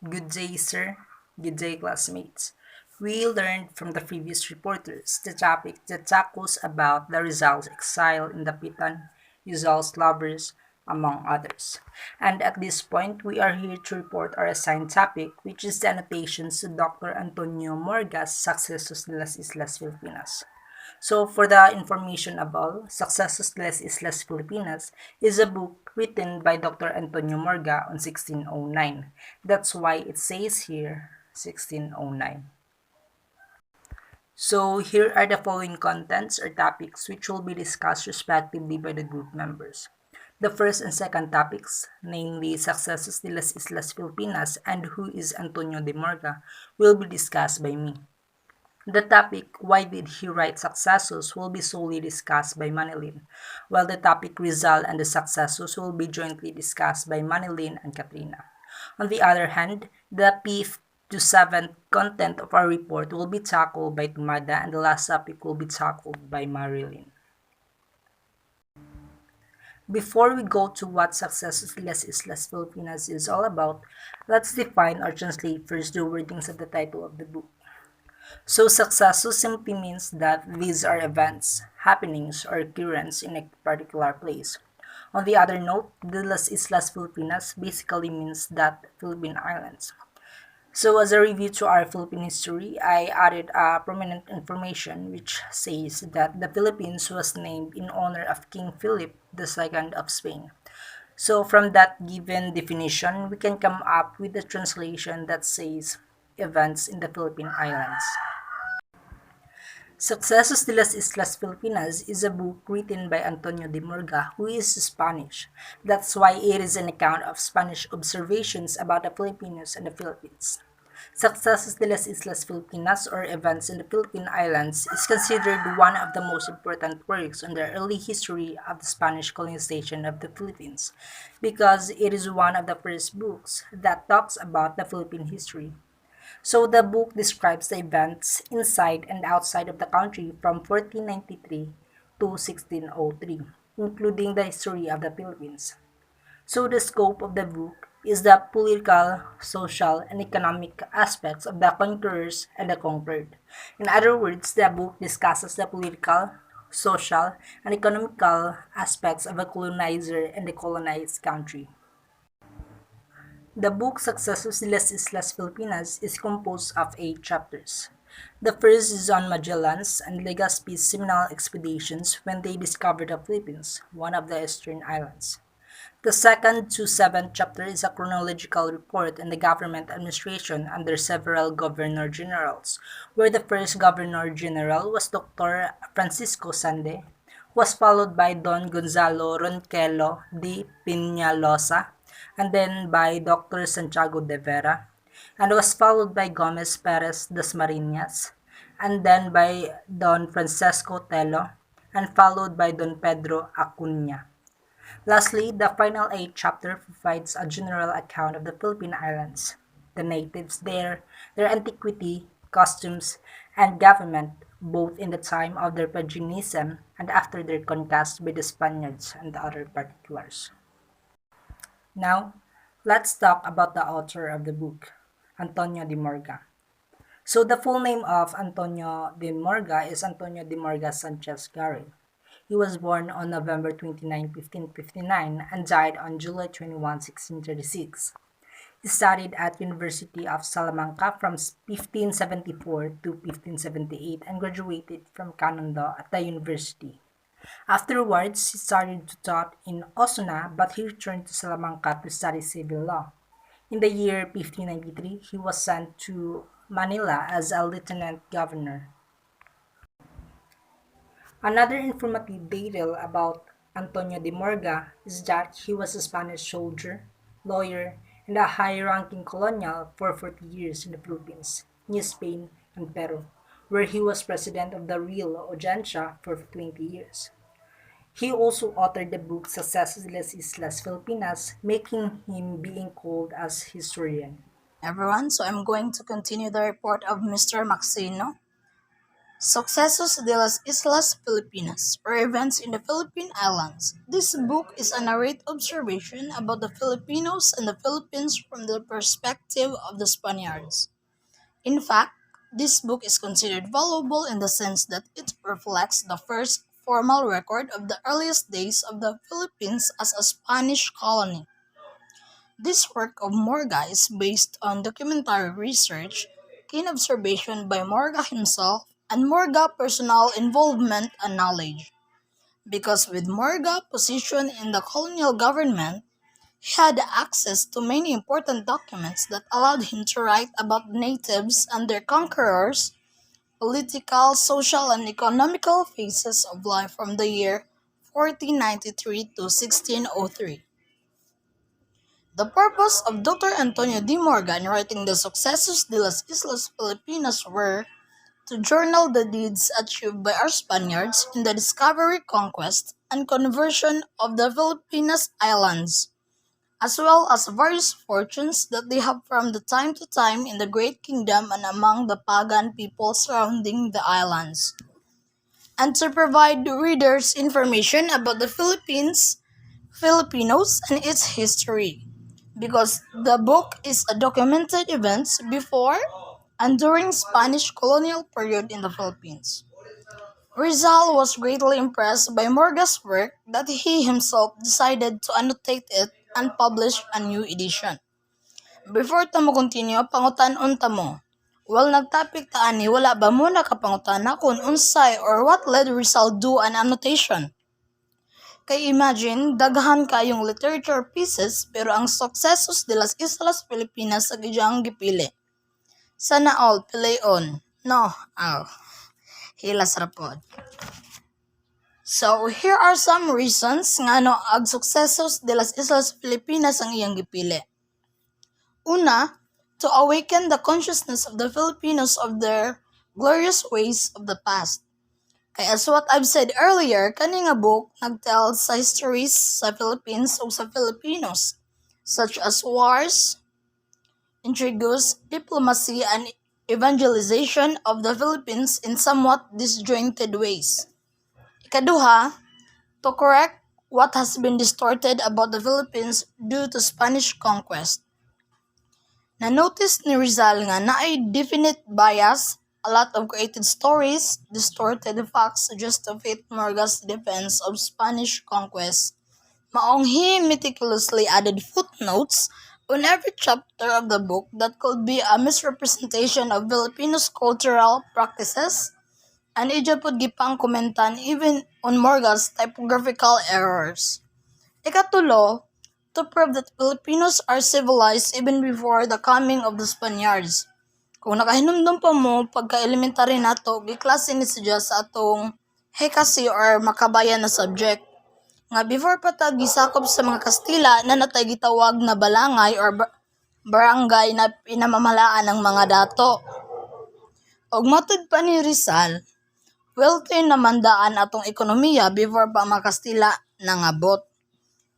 Good day, sir. Good day, classmates. We learned from the previous reporters the topic that tackles about the Rizal's exile in the Pitan, Rizal's lovers, among others. And at this point, we are here to report our assigned topic, which is the annotations to Dr. Antonio Morgas' Sucesos de las Islas Filipinas. So, for the information about Sucesos de las Islas Filipinas is a book written by Dr. Antonio Morga on 1609. That's why it says here 1609. So, here are the following contents or topics which will be discussed respectively by the group members. The first and second topics, namely Sucesos de las Islas Filipinas and who is Antonio de Morga, will be discussed by me. The topic, why did he write Sucesos, will be solely discussed by Manilin, while the topic Rizal and the Sucesos will be jointly discussed by Manilin and Katrina. On the other hand, the fifth to seventh content of our report will be tackled by Tumada and the last topic will be tackled by Marilyn. Before we go to what Sucesos de las Islas Filipinas is all about, let's define or translate first the wordings of the title of the book. So successos simply means that these are events, happenings, or occurrences in a particular place. On the other note, de las Islas Filipinas basically means that Philippine Islands. So as a review to our Philippine history, I added prominent information which says that the Philippines was named in honor of King Philip II of Spain. So from that given definition, we can come up with a translation that says events in the Philippine Islands. Sucesos de las Islas Filipinas is a book written by Antonio de Morga, who is Spanish. That's why it is an account of Spanish observations about the Filipinos and the Philippines. Sucesos de las Islas Filipinas, or Events in the Philippine Islands, is considered one of the most important works on the early history of the Spanish colonization of the Philippines, because it is one of the first books that talks about the Philippine history. So the book describes the events inside and outside of the country from 1493 to 1603, including the history of the Philippines. So the scope of the book is the political, social, and economic aspects of the conquerors and the conquered. In other words, the book discusses the political, social, and economical aspects of a colonizer and the colonized country. The book Sucesos de las Islas Filipinas is composed of 8 chapters. The first is on Magellan's and Legazpi's seminal expeditions when they discovered the Philippines, one of the eastern islands. The second to seventh chapter is a chronological report on the government administration under several governor-generals, where the first governor-general was Dr. Francisco Sande, was followed by Don Gonzalo Ronquelo de Peñalosa, and then by Dr. Santiago de Vera, and was followed by Gomez Perez Dasmariñas, and then by Don Francesco Tello, and followed by Don Pedro Acuña. Lastly, the final 8th chapter provides a general account of the Philippine Islands, the natives there, their antiquity, costumes, and government, both in the time of their paganism and after their conquest by the Spaniards and other particulars. Now, let's talk about the author of the book, Antonio de Morga. So the full name of Antonio de Morga is Antonio de Morga Sanchez Garay. He was born on November 29, 1559 and died on July 21, 1636. He studied at University of Salamanca from 1574 to 1578 and graduated from Canon Law at the university. Afterwards, he started to taught in Osuna, but he returned to Salamanca to study civil law. In the year 1593, he was sent to Manila as a lieutenant governor. Another informative detail about Antonio de Morga is that he was a Spanish soldier, lawyer, and a high-ranking colonial for 40 years in the Philippines, New Spain, and Peru, where he was president of the Real Audiencia for 20 years. He also authored the book Sucesos de las Islas Filipinas, making him being called as historian. Everyone. So I'm going to continue the report of Mr. Maxino. Sucesos de las Islas Filipinas, or Events in the Philippine Islands. This book is a narrative observation about the Filipinos and the Philippines from the perspective of the Spaniards. In fact, this book is considered valuable in the sense that it reflects the first formal record of the earliest days of the Philippines as a Spanish colony. This work of Morga is based on documentary research, keen observation by Morga himself, and Morga personal involvement and knowledge. Because with Morga position in the colonial government, he had access to many important documents that allowed him to write about natives and their conquerors, political, social, and economical phases of life from the year 1493 to 1603. The purpose of Dr. Antonio D. Morgan in writing the Sucesos de las Islas Filipinas were to journal the deeds achieved by our Spaniards in the discovery, conquest, and conversion of the Filipinas Islands, as well as various fortunes that they have from the time to time in the Great Kingdom and among the pagan people surrounding the islands, and to provide readers information about the Philippines, Filipinos, and its history. Because the book is a documented events before and during Spanish colonial period in the Philippines. Rizal was greatly impressed by Morga's work that he himself decided to annotate it and publish a new edition. Before ta mo continue, pangutan-on ta mo. Well, nagtopic ta ani, wala ba mo nakapangutana kung unsay or what led Rizal do an annotation? Kay imagine, daghan kayong literature pieces pero ang Sucesos de las Islas Filipinas sa gidyang gipili. Sana all, pileon. No, hilas rapod. So, here are some reasons nga no ag Sucesos de las Islas Filipinas ang iyang gipili. Una, to awaken the consciousness of the Filipinos of their glorious ways of the past. Kay as what I've said earlier, kani nga book nagtell sa histories sa Philippines o sa Filipinos, such as wars, intrigues, diplomacy, and evangelization of the Philippines in somewhat disjointed ways. Ikaduha, to correct what has been distorted about the Philippines due to Spanish conquest. Na-notice ni Rizal nga naay definite bias, a lot of created stories, distorted facts just to fit Morga's defense of Spanish conquest. Maong he meticulously added footnotes on every chapter of the book that could be a misrepresentation of Filipinos' cultural practices, and ija pod gipang komentan even on Morga's typographical errors. Ikatulo, to prove that Filipinos are civilized even before the coming of the Spaniards. Kung nakahinumdum pa mo, pagka-elementary nato, giklase ni siya sa atong hekasi or makabayan na subject. Nga before pa ta gisakop sa mga Kastila na natay gitawag na balangay or barangay na pinamamalaan ng mga dato. Og matod pa ni Rizal, wealthy na mandaan atong ekonomiya before pa mga Kastila nangabot.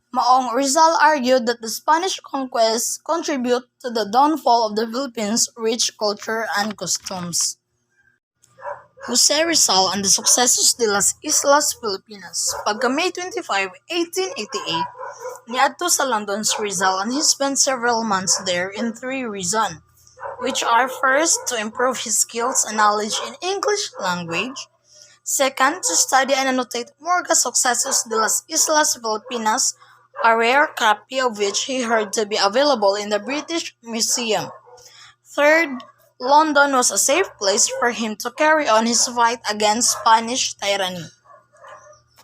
Maong Rizal argued that the Spanish conquest contribute to the downfall of the Philippines' rich culture and customs. Jose Rizal and the Sucesos de las Islas Filipinas. Pagka May 25, 1888, niadto sa London si Rizal and he spent several months there in three reasons, which are first, to improve his skills and knowledge in English language, second, to study and annotate Morgas Sucesos de las Islas Filipinas, a rare copy of which he heard to be available in the British Museum. Third, London was a safe place for him to carry on his fight against Spanish tyranny.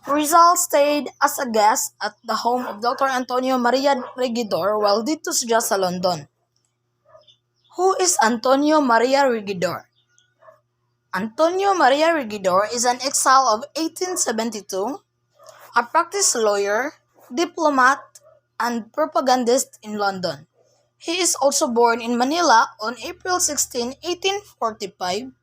Rizal stayed as a guest at the home of Dr. Antonio Maria Regidor while dito siya sa London. Who is Antonio Maria Regidor? Antonio Maria Regidor is an exile of 1872, a practiced lawyer, diplomat, and propagandist in London. He is also born in Manila on April 16, 1845.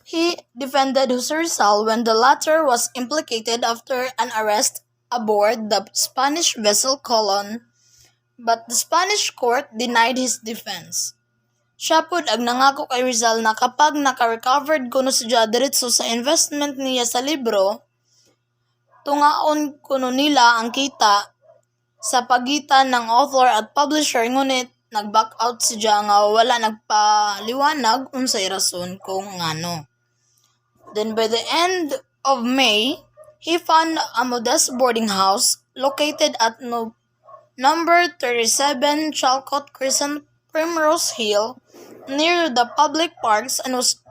He defended Jose Rizal when the latter was implicated after an arrest aboard the Spanish vessel Colon, but the Spanish court denied his defense. Siya pud ang nangako kay Rizal na kapag naka-recovered kuno siya diretso sa investment niya sa libro, tungaon kuno nila ang kita sa pagitan ng author at publisher, ngunit nag-back out siya nga wala nagpaliwanag unsay rason kung ngano. Then by the end of May, he found a modest boarding house located at number 37 Chalcot Crescent, Primrose Hill, near the public parks, and was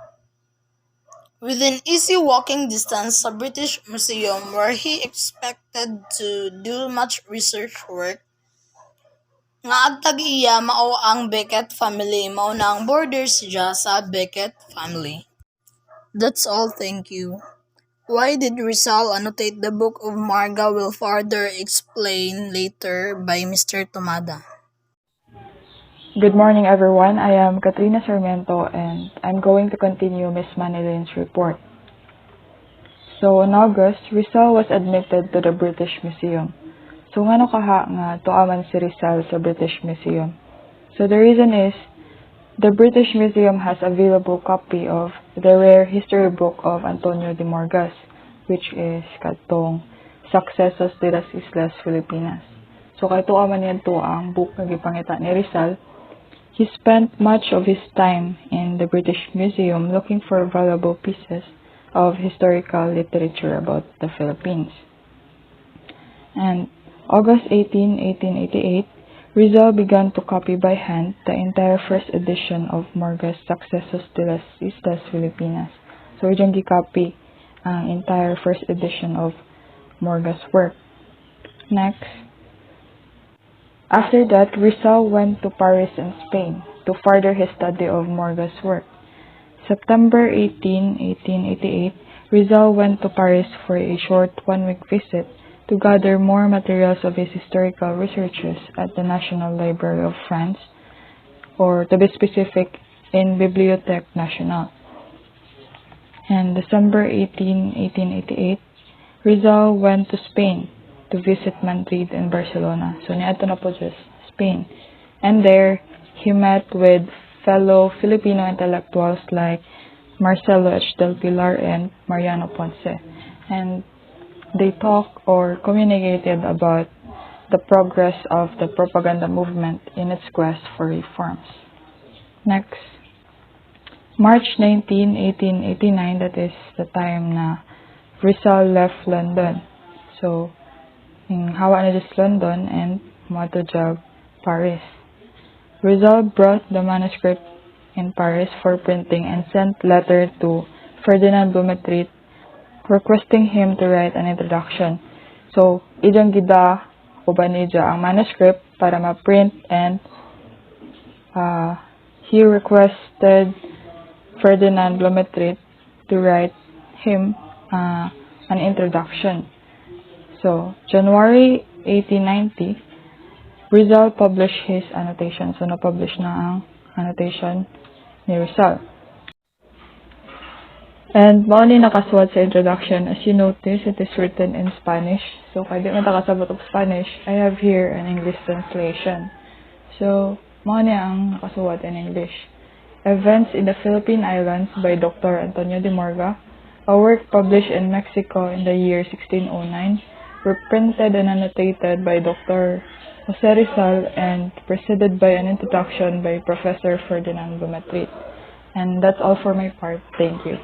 within easy walking distance sa British Museum, where he expected to do much research work. Nga agtag iya mao ang Beckett family, mao na ang border siya sa Beckett family. That's all, thank you. Why did Rizal annotate the book of Morgas will further explain later by Mr. Tomada. Good morning, everyone. I am Katrina Sarmiento, and I'm going to continue Miss Manilin's report. So, in August, Rizal was admitted to the British Museum. So, ngano kaha nga tuaman si Rizal sa British Museum? So, the reason is, the British Museum has available copy of the rare history book of Antonio de Morgas, which is katong Sucesos de las Islas, Filipinas. So, kay tuaman yan to ang book nga gipangita ni Rizal. He spent much of his time in the British Museum looking for valuable pieces of historical literature about the Philippines. And August 18, 1888, Rizal began to copy by hand the entire first edition of Morgas' Sucesos de las Islas Filipinas. So, dyan gi-copy ang entire first edition of Morgas' work. Next, after that, Rizal went to Paris and Spain to further his study of Morgas' work. September 18, 1888, Rizal went to Paris for a short one-week visit to gather more materials of his historical researches at the National Library of France, or to be specific, in Bibliothèque Nationale. And December 18, 1888, Rizal went to Spain to visit Madrid and Barcelona. So, niadto na po just Spain. And there, he met with fellow Filipino intellectuals like Marcelo H. del Pilar and Mariano Ponce. And they talked or communicated about the progress of the propaganda movement in its quest for reforms. Next, March 19, 1889, that is the time na Rizal left London. So, hawa na just London and moto job Paris. Rizal brought the manuscript in Paris for printing and sent letter to Ferdinand Blumentritt requesting him to write an introduction. So, ijang gida uban niya ang manuscript para ma-print, and he requested Ferdinand Blumentritt to write him an introduction. So, January 1890, Rizal published his annotations. So, na-publish na ang annotation ni Rizal. And mao ni nakasuwat sa introduction. As you notice, it is written in Spanish. So, kaya di man ta kasabot of Spanish, I have here an English translation. So, mao ni ang nakasuwat in English. Events in the Philippine Islands by Dr. Antonio de Morga, a work published in Mexico in the year 1609, reprinted and annotated by Dr. Jose Rizal and preceded by an introduction by Professor Ferdinand Blumentritt. And that's all for my part. Thank you.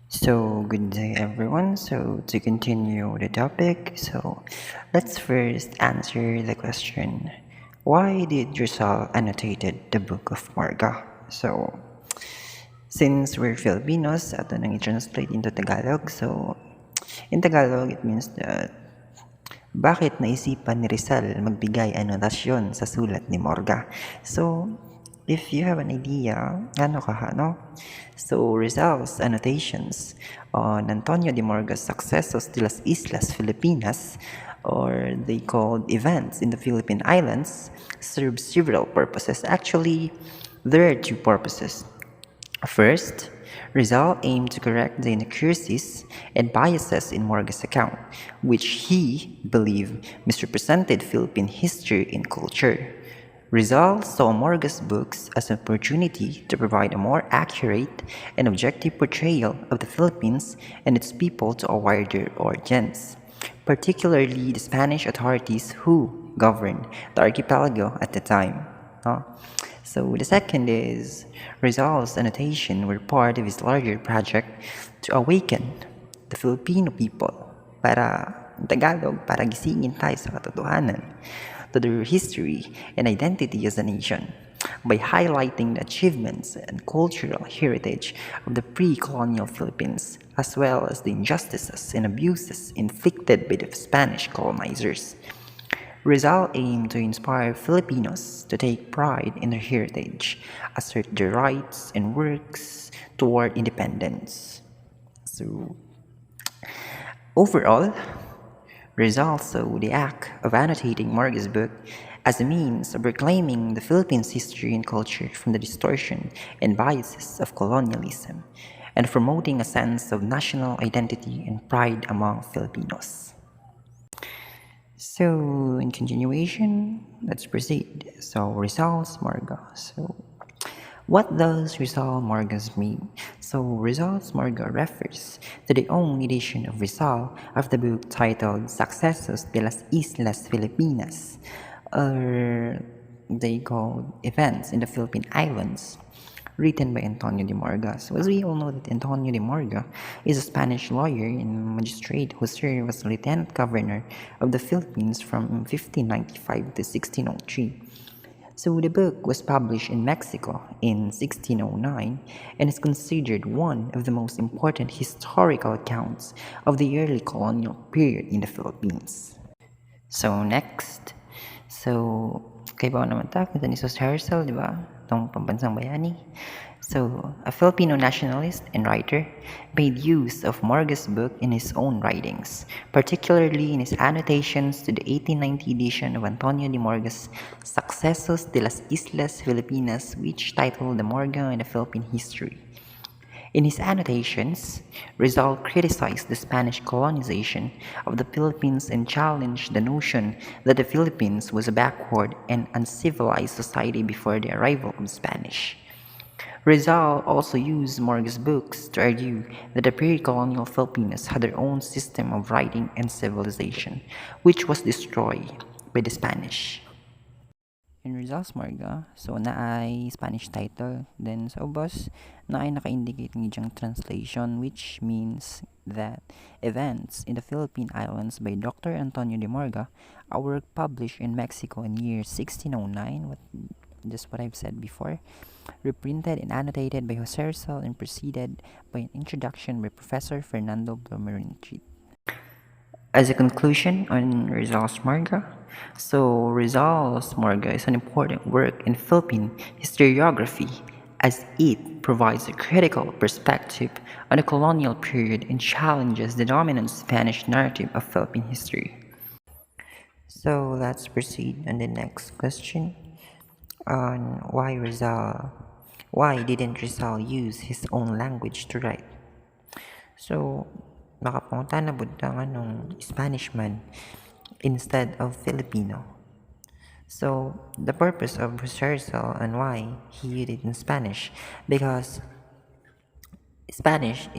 So, good day everyone. So, to continue the topic, let's first answer the question, why did Rizal annotated the Book of Morga? So, since we're Filipinos, ato nang i-translate into Tagalog. So, in Tagalog, it means that bakit naisipan ni Rizal magbigay anotasyon sa sulat ni Morga? So, if you have an idea, ano kaha, no? So, Rizal's annotations on Antonio de Morga's Sucesos de las Islas Filipinas, or they called events in the Philippine Islands, serve several purposes. Actually, there are two purposes. First, Rizal aimed to correct the inaccuracies and biases in Morgas' account, which he believed misrepresented Philippine history and culture. Rizal saw Morgas' books as an opportunity to provide a more accurate and objective portrayal of the Philippines and its people to a wider audience, particularly the Spanish authorities who governed the archipelago at the time. No? So the second is Rizal's annotation were part of his larger project to awaken the Filipino people para gisingin tayo sa katotohanan, to their history and identity as a nation by highlighting the achievements and cultural heritage of the pre-colonial Philippines as well as the injustices and abuses inflicted by the Spanish colonizers. Rizal aimed to inspire Filipinos to take pride in their heritage, assert their rights, and works toward independence. So, overall, Rizal saw the act of annotating Morgas' book as a means of reclaiming the Philippines' history and culture from the distortion and biases of colonialism, and promoting a sense of national identity and pride among Filipinos. So, in continuation, let's proceed. So, Rizal's Morgas. So, what does Rizal Morgas mean? So, Rizal's Morga refers to the own edition of Rizal of the book titled Sucesos de las Islas Filipinas, or they call events in the Philippine Islands, written by Antonio de Morgas. So as we all know that Antonio de Morga is a Spanish lawyer and magistrate who served as Lieutenant Governor of the Philippines from 1595 to 1603. So the book was published in Mexico in 1609 and is considered one of the most important historical accounts of the early colonial period in the Philippines. So next, kay ba naman ta, kita ni Sos Hercel, di ba? Itong pambansang bayani. So, a Filipino nationalist and writer made use of Morgas' book in his own writings, particularly in his annotations to the 1890 edition of Antonio de Morgas' Sucesos de las Islas Filipinas, which titled The Morga and the Philippine History. In his annotations, Rizal criticized the Spanish colonization of the Philippines and challenged the notion that the Philippines was a backward and uncivilized society before the arrival of the Spanish. Rizal also used Morgas' books to argue that the pre-colonial Filipinos had their own system of writing and civilization, which was destroyed by the Spanish. In Rizal's Morga, so naay Spanish title, then sa ubos, naay naka-indicate ng ijang translation, which means that events in the Philippine Islands by Dr. Antonio de Morga, a work published in Mexico in year 1609, just what I've said before, reprinted and annotated by Jose Rizal and preceded by an introduction by Professor Fernando Blomerenchit. As a conclusion on Rizal's Morga, so Rizal's Morga is an important work in Philippine historiography as it provides a critical perspective on the colonial period and challenges the dominant Spanish narrative of Philippine history. So let's proceed on the next question on why didn't Rizal use his own language to write? So, makapunta na budang Spanish man instead of Filipino. So, the purpose of rehearsal and why he used it in Spanish, because Spanish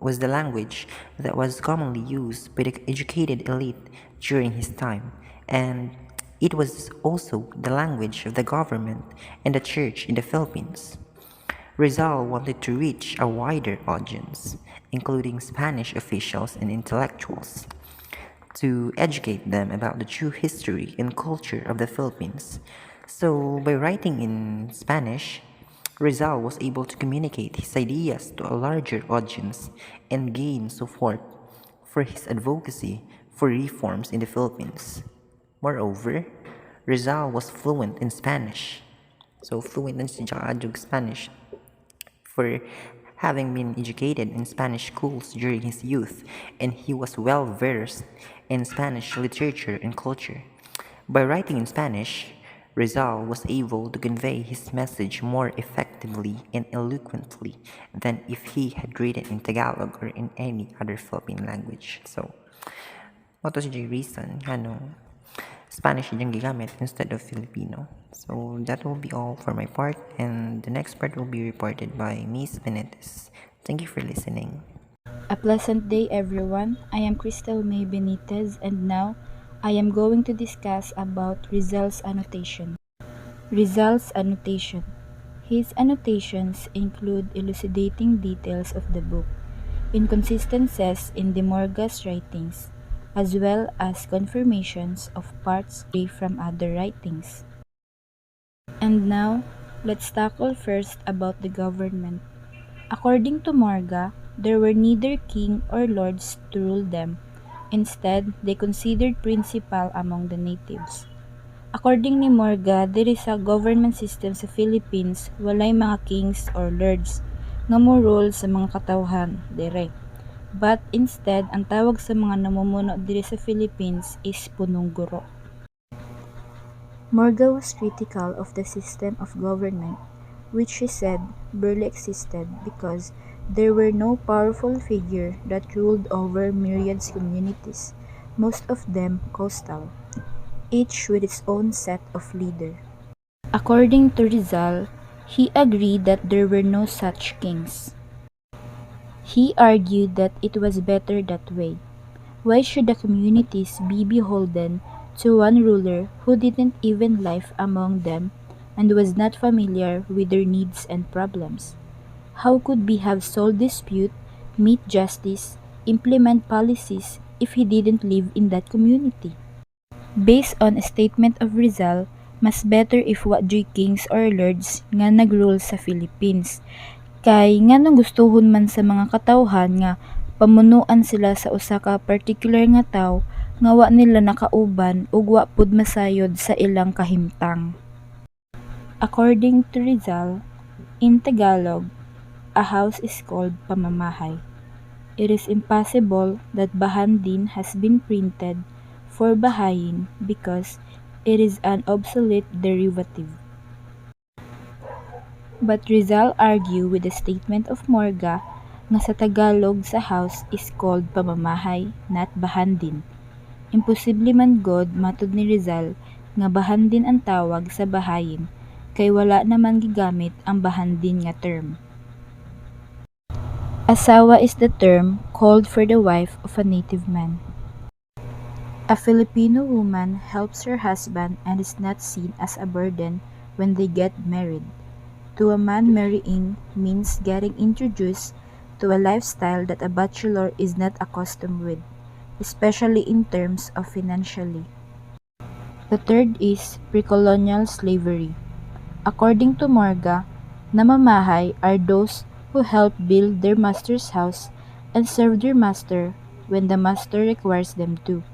was the language that was commonly used by the educated elite during his time, and it was also the language of the government and the church in the Philippines. Rizal wanted to reach a wider audience, including Spanish officials and intellectuals, to educate them about the true history and culture of the Philippines. So, by writing in Spanish, Rizal was able to communicate his ideas to a larger audience and gain support for his advocacy for reforms in the Philippines. Moreover, Rizal was fluent in Spanish. So, fluent in Spanish for having been educated in Spanish schools during his youth, and he was well versed in Spanish literature and culture. By writing in Spanish, Rizal was able to convey his message more effectively and eloquently than if he had written in Tagalog or in any other Philippine language. So, what was the reason? Spanish yung gigamit instead of Filipino. So that will be all for my part, and the next part will be reported by Miss Benitez. Thank you for listening. A pleasant day, everyone. I am Crystal May Benitez, and now I am going to discuss about Rizal's annotation. Rizal's annotation. His annotations include elucidating details of the book, inconsistencies in the Morgas writings, as well as confirmations of parts from other writings. And now, let's tackle first about the government. According to Morga, there were neither king or lords to rule them. Instead, they considered principal among the natives. According ni Morga, diri sa government system sa Philippines, walay mga kings or lords nga mo rule sa mga katawhan dire. But instead, ang tawag sa mga namumuno diri sa Philippines is punong guro. Morga was critical of the system of government, which she said barely existed because there were no powerful figure that ruled over myriads communities, most of them coastal, each with its own set of leader. According to Rizal, he agreed that there were no such kings. He argued that it was better that way. Why should the communities be beholden to one ruler who didn't even live among them and was not familiar with their needs and problems? How could we have solved dispute, meet justice, implement policies if he didn't live in that community? Based on a statement of Rizal, mas better if wa joy kings or lords nga nagrule sa Philippines. Kay nga nang gustuhon man sa mga katawhan nga pamunuan sila sa usa ka particular nga tawo nga wa nila nakauban ug wa pud masayod sa ilang kahimtang. According to Rizal, in Tagalog, a house is called pamamahay. It is impossible that bahandin has been printed for bahayin because it is an obsolete derivative. But Rizal argued with the statement of Morga nga sa Tagalog sa house is called pamamahay, not bahandin. Imposible man god matud ni Rizal nga bahandin ang tawag sa bahayin kay wala naman gigamit ang bahandin nga term. Asawa is the term called for the wife of a native man. A Filipino woman helps her husband and is not seen as a burden when they get married. To a man, marrying means getting introduced to a lifestyle that a bachelor is not accustomed with, especially in terms of financially. The third is pre-colonial slavery. According to Morga, namamahay are those who help build their master's house and serve their master when the master requires them to,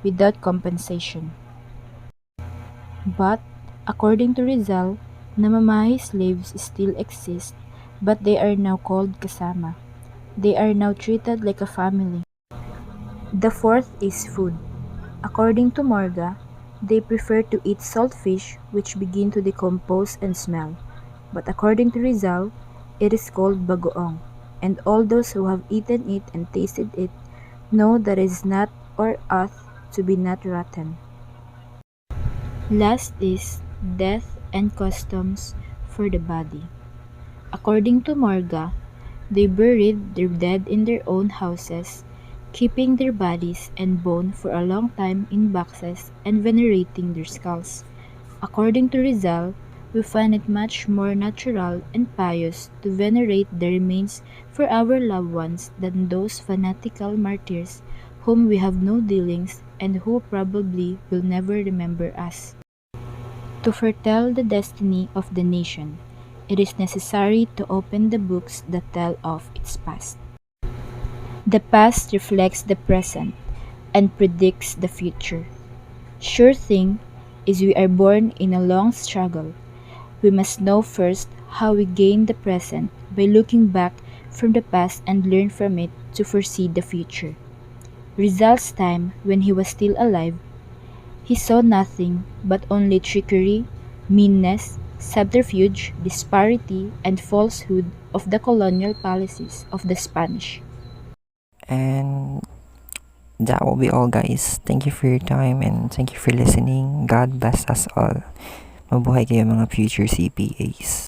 without compensation. But, according to Rizal, namamahay slaves still exist, but they are now called kasama. They are now treated like a family. The fourth is food. According to Morga, they prefer to eat salt fish which begin to decompose and smell. But according to Rizal, it is called bagoong, and all those who have eaten it and tasted it know that it is not or ought to be not rotten. Last is death and customs for the body. According to Morga, they buried their dead in their own houses, keeping their bodies and bone for a long time in boxes and venerating their skulls. According to Rizal, we find it much more natural and pious to venerate the remains for our loved ones than those fanatical martyrs whom we have no dealings and who probably will never remember us. To foretell the destiny of the nation, it is necessary to open the books that tell of its past. The past reflects the present and predicts the future. Sure thing is we are born in a long struggle. We must know first how we gain the present by looking back from the past and learn from it to foresee the future. Rizal's time, when he was still alive, he saw nothing but only trickery, meanness, subterfuge, disparity, and falsehood of the colonial policies of the Spanish. And that will be all, guys. Thank you for your time and thank you for listening. God bless us all. Mabuhay kayo mga future CPAs.